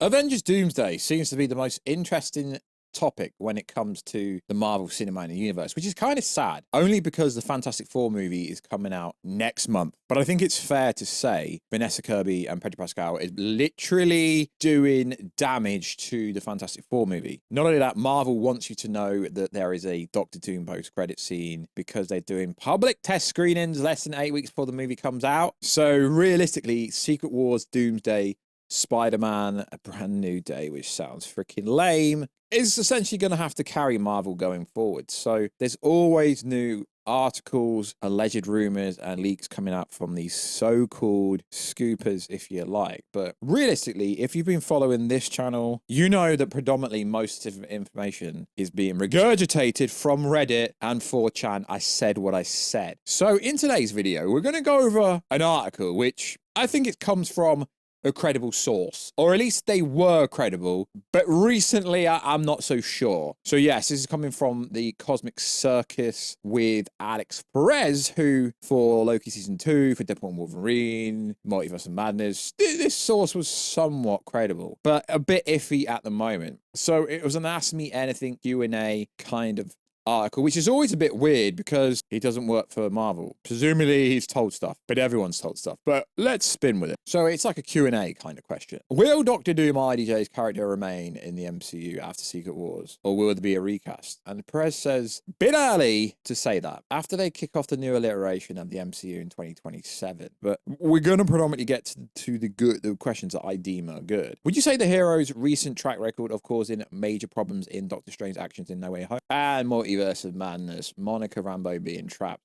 Avengers Doomsday seems to be the most interesting topic when it comes to the Marvel Cinematic Universe, which is kind of sad, only because the Fantastic Four movie is coming out next month. But I think it's fair to say Vanessa Kirby and Pedro Pascal is literally doing damage to the Fantastic Four movie. Not only that, Marvel wants you to know that there is a Doctor Doom post-credit scene because they're doing public test screenings less than 8 weeks before the movie comes out. So realistically, Secret Wars, Doomsday, Spider-Man, A Brand New Day, which sounds freaking lame, is essentially going to have to carry Marvel going forward. So there's always new articles, alleged rumors, and leaks coming out from these so-called scoopers, if you like. But realistically, if you've been following this channel, you know that predominantly most of the information is being regurgitated from Reddit and 4chan. I said what I said. So in today's video, we're going to go over an article, which I think it comes from a credible source, or at least they were credible, but recently I'm not so sure. So yes, this is coming from the Cosmic Circus with Alex Perez, who for Loki Season 2, for Deadpool and Wolverine, Multiverse of Madness, this source was somewhat credible, but a bit iffy at the moment. So it was an Ask Me Anything Q&A kind of article, which is always a bit weird because he doesn't work for Marvel. Presumably he's told stuff, but everyone's told stuff. But let's spin with it. So it's like a Q&A kind of question. Will Doctor Doom IDJ's character remain in the MCU after Secret Wars, or will there be a recast? And Perez says, bit early to say that, after they kick off the new iteration of the MCU in 2027. But we're going to predominantly get to the questions that I deem are good. Would you say the hero's recent track record of causing major problems in Doctor Strange's actions in No Way Home and Multiverse of Madness, Monica Rambeau being trapped,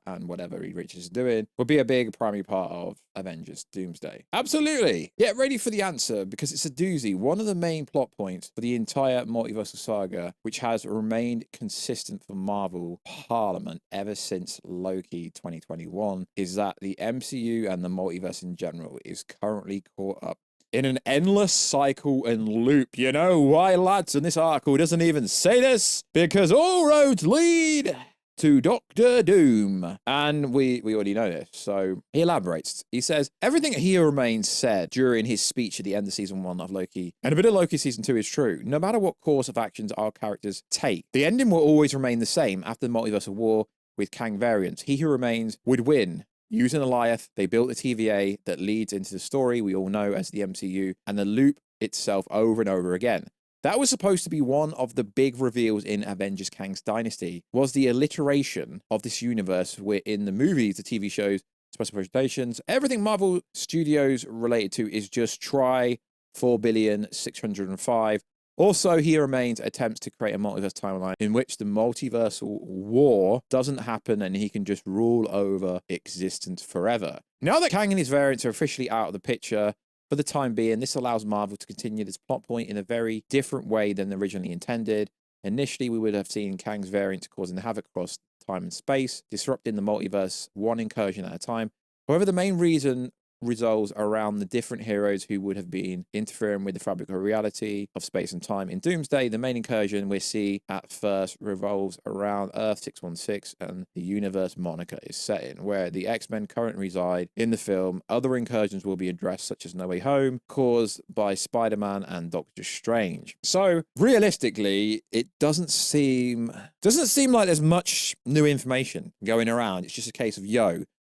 and whatever he reaches doing, would be a big primary part of Avengers Doomsday? Absolutely. Get ready for the answer, because it's a doozy. One of the main plot points for the entire multiversal saga, which has remained consistent for Marvel Parliament ever since Loki 2021, is that the MCU and the multiverse in general is currently caught up in an endless cycle and loop. You know why, lads? And this article doesn't even say this, because all roads lead to Doctor Doom. And we already know this. So he elaborates. He says, everything he remains said during his speech at the end of season 1 of Loki, and a bit of Loki season 2 is true. No matter what course of actions our characters take, the ending will always remain the same after the multiversal war with Kang variants. He who remains would win. Using Goliath, they built a TVA that leads into the story we all know as the MCU, and the loop itself over and over again. That was supposed to be one of the big reveals in Avengers Kang's Dynasty, was the alliteration of this universe where in the movies, the TV shows, special presentations, everything Marvel Studios related to is just try 4,605,000,000. Also, he remains attempts to create a multiverse timeline in which the multiversal war doesn't happen and he can just rule over existence forever. Now that Kang and his variants are officially out of the picture for the time being, this allows Marvel to continue this plot point in a very different way than originally intended. Initially, we would have seen Kang's variants causing havoc across time and space, disrupting the multiverse one incursion at a time. However, the main reason resolves around the different heroes who would have been interfering with the fabric of reality of space and time. In Doomsday, the main incursion we see at first revolves around Earth 616 and the universe Monica is set in, where the X-Men currently reside in the film. Other incursions will be addressed, such as No Way Home, caused by Spider-Man and Doctor Strange. So realistically, it doesn't seem like there's much new information going around. It's just a case of,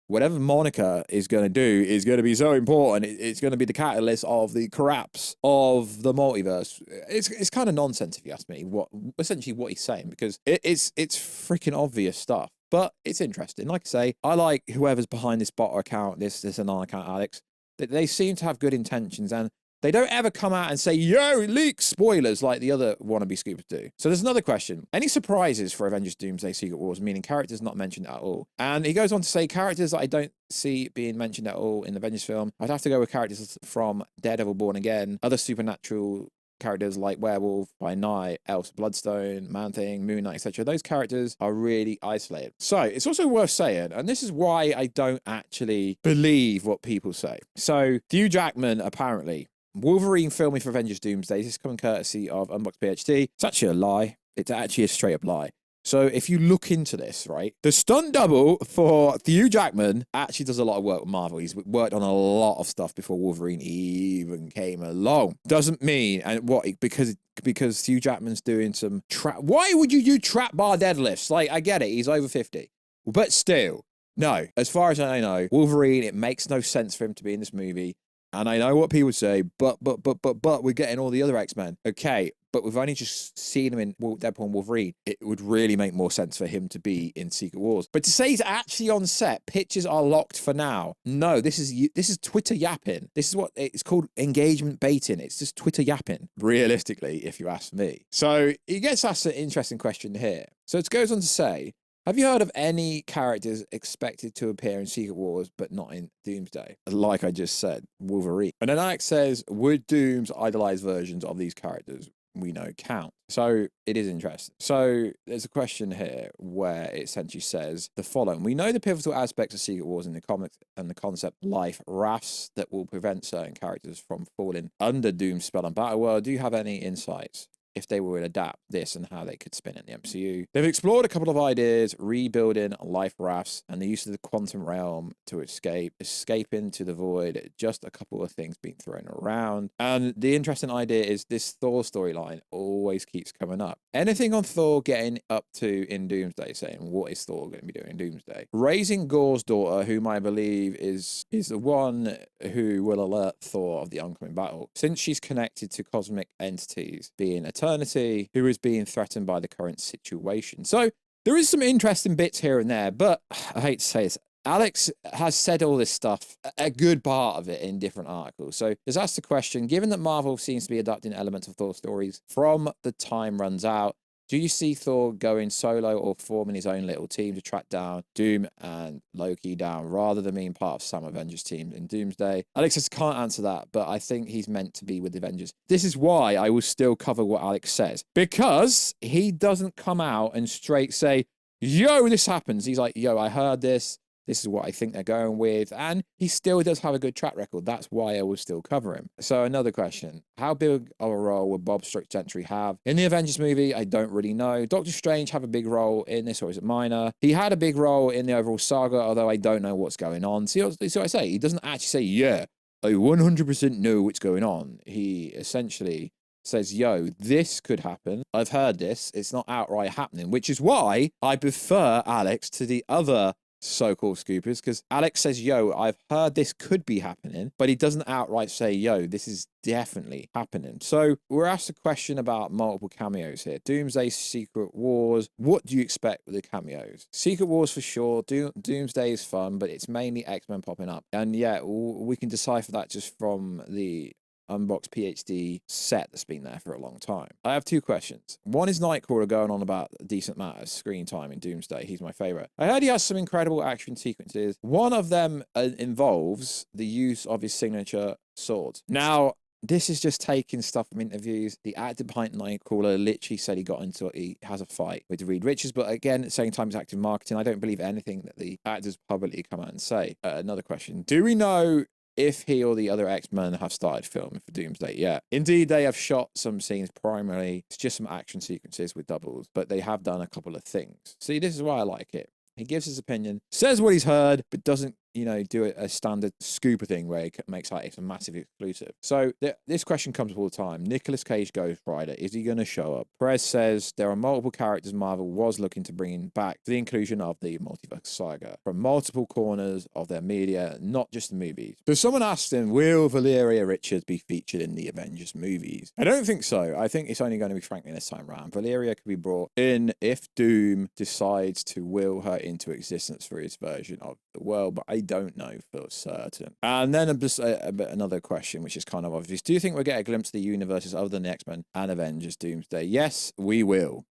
whatever Monica is going to do is going to be so important. It's going to be the catalyst of the collapse of the multiverse. It's kind of nonsense, if you ask me, essentially what he's saying, because it's freaking obvious stuff. But it's interesting. Like I say, I like whoever's behind this bot account, this anon account, Alex. They seem to have good intentions, and they don't ever come out and say, leak spoilers like the other wannabe scoopers do. So there's another question. Any surprises for Avengers Doomsday Secret Wars, meaning characters not mentioned at all? And he goes on to say characters that I don't see being mentioned at all in the Avengers film. I'd have to go with characters from Daredevil Born Again, other supernatural characters like Werewolf by Night, Elsa Bloodstone, Man-Thing, Moon Knight, etc. Those characters are really isolated. So it's also worth saying, and this is why I don't actually believe what people say. So Hugh Jackman apparently, Wolverine filming for Avengers Doomsday. This is coming courtesy of Unboxed PhD. It's actually a lie. It's actually a straight up lie. So if you look into this, right, the stunt double for Hugh Jackman actually does a lot of work with Marvel. He's worked on a lot of stuff before Wolverine even came along. Doesn't mean, and what, because Hugh Jackman's doing some trap. Why would you do trap bar deadlifts? Like, I get it, he's over 50, but still, no. As far as I know, Wolverine, it makes no sense for him to be in this movie. And I know what people say, but we're getting all the other X-Men. Okay, but we've only just seen him in Deadpool and Wolverine. It would really make more sense for him to be in Secret Wars. But to say he's actually on set, pictures are locked for now. No, this is Twitter yapping. This is what it's called, engagement baiting. It's just Twitter yapping, realistically, if you ask me. So he gets asked an interesting question here. So it goes on to say, have you heard of any characters expected to appear in Secret Wars but not in Doomsday? Like I just said, Wolverine. And then Alex says, would Doom's idolized versions of these characters we know count? So it is interesting. So there's a question here where it essentially says the following. We know the pivotal aspects of Secret Wars in the comics and the concept life rafts that will prevent certain characters from falling under Doom's spell and battle world. Do you have any insights if they would adapt this and how they could spin it in the MCU? They've explored a couple of ideas, rebuilding life rafts and the use of the quantum realm to escape into the void. Just a couple of things being thrown around. And the interesting idea is this Thor storyline always keeps coming up. Anything on Thor getting up to in Doomsday, saying, what is Thor going to be doing in Doomsday? Raising Gor's daughter, whom I believe is the one who will alert Thor of the oncoming battle, since she's connected to cosmic entities, being Eternity, who is being threatened by the current situation. So there is some interesting bits here and there, but I hate to say this, Alex has said all this stuff, a good part of it, in different articles. So just asked the question, given that Marvel seems to be adapting elements of Thor stories from the time runs out, do you see Thor going solo or forming his own little team to track down Doom and Loki down rather than being part of some Avengers team in Doomsday? Alex says, can't answer that, but I think he's meant to be with the Avengers. This is why I will still cover what Alex says, because he doesn't come out and straight say, yo, this happens. He's like, yo, I heard this. This is what I think they're going with. And he still does have a good track record. That's why I will still cover him. So another question. How big of a role would Bob Gentry have in the Avengers movie? I don't really know. Doctor Strange have a big role in this, or is it minor? He had a big role in the overall saga, although I don't know what's going on. See what I say? He doesn't actually say, yeah, I 100% know what's going on. He essentially says, yo, this could happen. I've heard this. It's not outright happening, which is why I prefer Alex to the other so-called scoopers, because Alex says, yo, I've heard this could be happening, but he doesn't outright say, yo, this is definitely happening. So we're asked a question about multiple cameos here. Doomsday, Secret Wars. What do you expect with the cameos? Secret Wars for sure. Doomsday is fun, but it's mainly X-Men popping up. And yeah, we can decipher that just from the Unboxed PhD set that's been there for a long time. I have two questions. One is Nightcrawler going on about decent matters, screen time in Doomsday. He's my favorite. I heard he has some incredible action sequences. One of them involves the use of his signature sword. Now, this is just taking stuff from interviews. The actor behind Nightcrawler literally said he has a fight with Reed Richards, but again, at the same time, it's active marketing. I don't believe anything that the actors publicly come out and say. Another question. Do we know if he or the other X-Men have started filming for Doomsday yet? Indeed, they have shot some scenes. Primarily, it's just some action sequences with doubles, but they have done a couple of things. See, this is why I like it. He gives his opinion, says what he's heard, but doesn't, do a standard scooper thing where he makes like it's a massive exclusive. So this question comes all the time. Nicolas Cage Ghost Rider, is he going to show up? Perez says there are multiple characters Marvel was looking to bring back for the inclusion of the Multiversal saga from multiple corners of their media, not just the movies. So someone asked him, will Valeria Richards be featured in the Avengers movies? I don't think so. I think it's only going to be Franklin this time around. Valeria could be brought in if Doom decides to will her into existence for his version of the world, but I don't know for certain. And then another question, which is kind of obvious. Do you think we'll get a glimpse of the universes other than the X-Men and Avengers Doomsday? Yes, we will.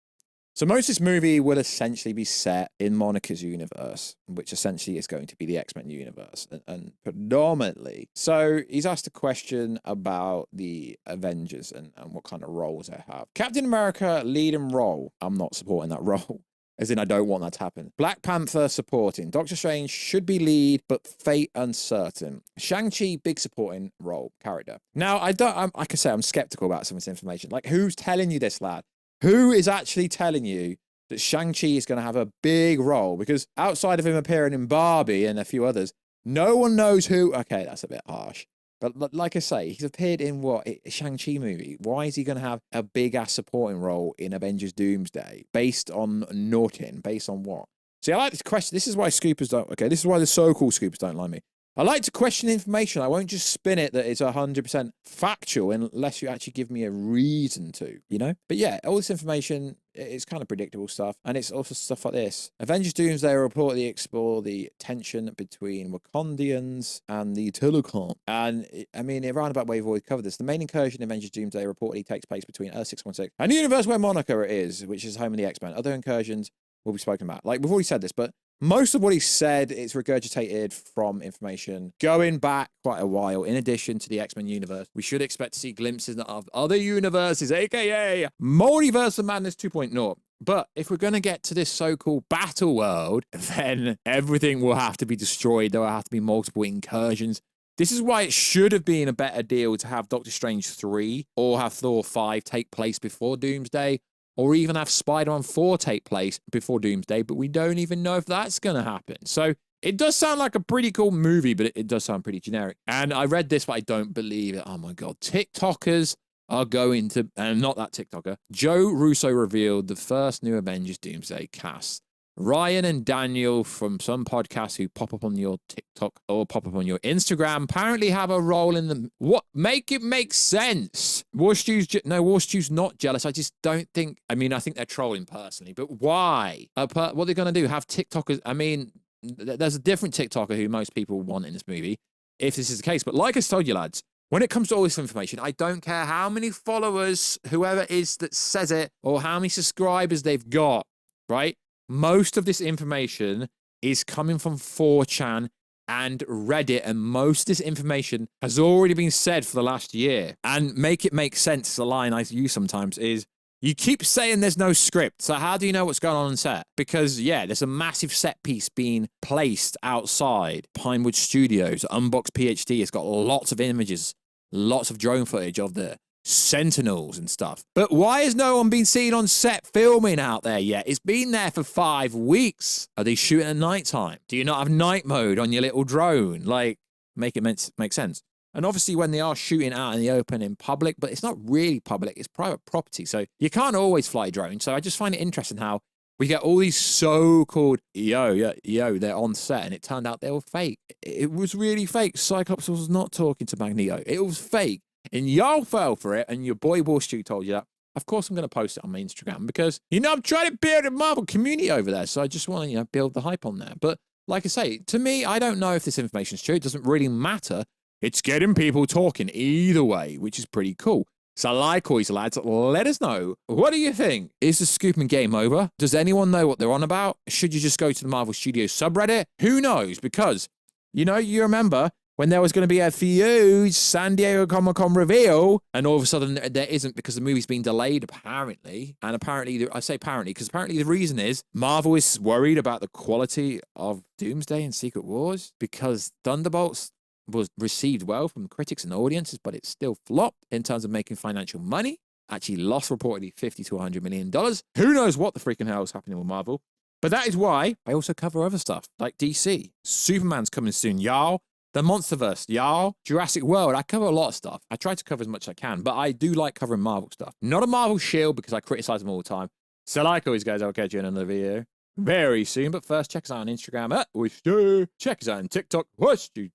So most of this movie will essentially be set in Monica's universe, which essentially is going to be the X-Men universe, and predominantly. So he's asked a question about the Avengers and what kind of roles they have. Captain America, leading role. I'm not supporting that role. As in, I don't want that to happen. Black Panther supporting. Doctor Strange should be lead, but fate uncertain. Shang-Chi, big supporting role character. Now, like I say, I'm skeptical about some of this information. Like, who's telling you this, lad? Who is actually telling you that Shang-Chi is going to have a big role, because outside of him appearing in Barbie and a few others, no one knows who. Okay, that's a bit harsh. But like I say, he's appeared in what? A Shang-Chi movie. Why is he going to have a big-ass supporting role in Avengers Doomsday? Based on nothing? Based on what? See, I like this question. This is why scoopers don't... Okay, this is why the so-called scoopers don't like me. I like to question information. I won't just spin it that it's 100% factual unless you actually give me a reason to, you know? But yeah, all this information, it's kind of predictable stuff. And it's also stuff like this. Avengers Doomsday will reportedly explore the tension between Wakandians and the Telecom. And, I mean, in a roundabout way, we've already covered this. The main incursion in Avengers Doomsday reportedly takes place between Earth 616 and the universe where Monica is, which is home of the X-Men. Other incursions will be spoken about. Like, we've already said this, but most of what he said is regurgitated from information going back quite a while. In addition to the X-Men universe, we should expect to see glimpses of other universes, aka Multiversal Madness 2.0. But if we're going to get to this so-called battle world, then everything will have to be destroyed. There will have to be multiple incursions. This is why it should have been a better deal to have Doctor Strange 3 or have Thor 5 take place before Doomsday, or even have Spider-Man 4 take place before Doomsday, but we don't even know if that's going to happen. So it does sound like a pretty cool movie, but it does sound pretty generic. And I read this, but I don't believe it. Oh my God. TikTokers are going to, and not that TikToker, Joe Russo revealed the first new Avengers Doomsday cast. Ryan and Daniel from some podcasts who pop up on your TikTok or pop up on your Instagram apparently have a role in them. What? Make it make sense. Warstu's not jealous. I just don't think, I mean, I think they're trolling personally, but why? What are they going to do? Have TikTokers? I mean, there's a different TikToker who most people want in this movie, if this is the case. But like I told you, lads, when it comes to all this information, I don't care how many followers, whoever it is that says it, or how many subscribers they've got, right? Most of this information is coming from 4chan and Reddit, and most of this information has already been said for the last year. And make it make sense, the line I use sometimes is, you keep saying there's no script, so how do you know what's going on set? Because, yeah, there's a massive set piece being placed outside Pinewood Studios. Unbox PhD has got lots of images, lots of drone footage of the Sentinels and stuff. But why has no one been seen on set filming out there yet? It's been there for 5 weeks. Are they shooting at nighttime? Do you not have night mode on your little drone? Like, make it make sense. And obviously when they are shooting out in the open in public, but it's not really public, it's private property. So you can't always fly drones. So I just find it interesting how we get all these so-called, they're on set, and it turned out they were fake. It was really fake. Cyclops was not talking to Magneto. It was fake. And y'all fell for it, and your boy Warstu told you that. Of course, I'm going to post it on my Instagram because, I'm trying to build a Marvel community over there. So I just want to, build the hype on there. But like I say, to me, I don't know if this information is true. It doesn't really matter. It's getting people talking either way, which is pretty cool. So like always, lads, let us know. What do you think? Is the scooping game over? Does anyone know what they're on about? Should you just go to the Marvel Studios subreddit? Who knows? Because, you remember when there was going to be a huge San Diego Comic-Con reveal, and all of a sudden there isn't because the movie's been delayed, apparently. And apparently, I say apparently, because apparently the reason is Marvel is worried about the quality of Doomsday and Secret Wars because Thunderbolts was received well from critics and audiences, but it still flopped in terms of making financial money. Actually lost reportedly $50 to $100 million. Who knows what the freaking hell is happening with Marvel? But that is why I also cover other stuff like DC. Superman's coming soon, y'all. The Monsterverse, y'all. Jurassic World. I cover a lot of stuff. I try to cover as much as I can, but I do like covering Marvel stuff. Not a Marvel shield because I criticize them all the time. So like always, guys, I'll catch you in another video very soon. But first, check us out on Instagram at Warstu. Check us out on TikTok, Warstu.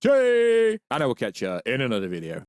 And I will catch you in another video.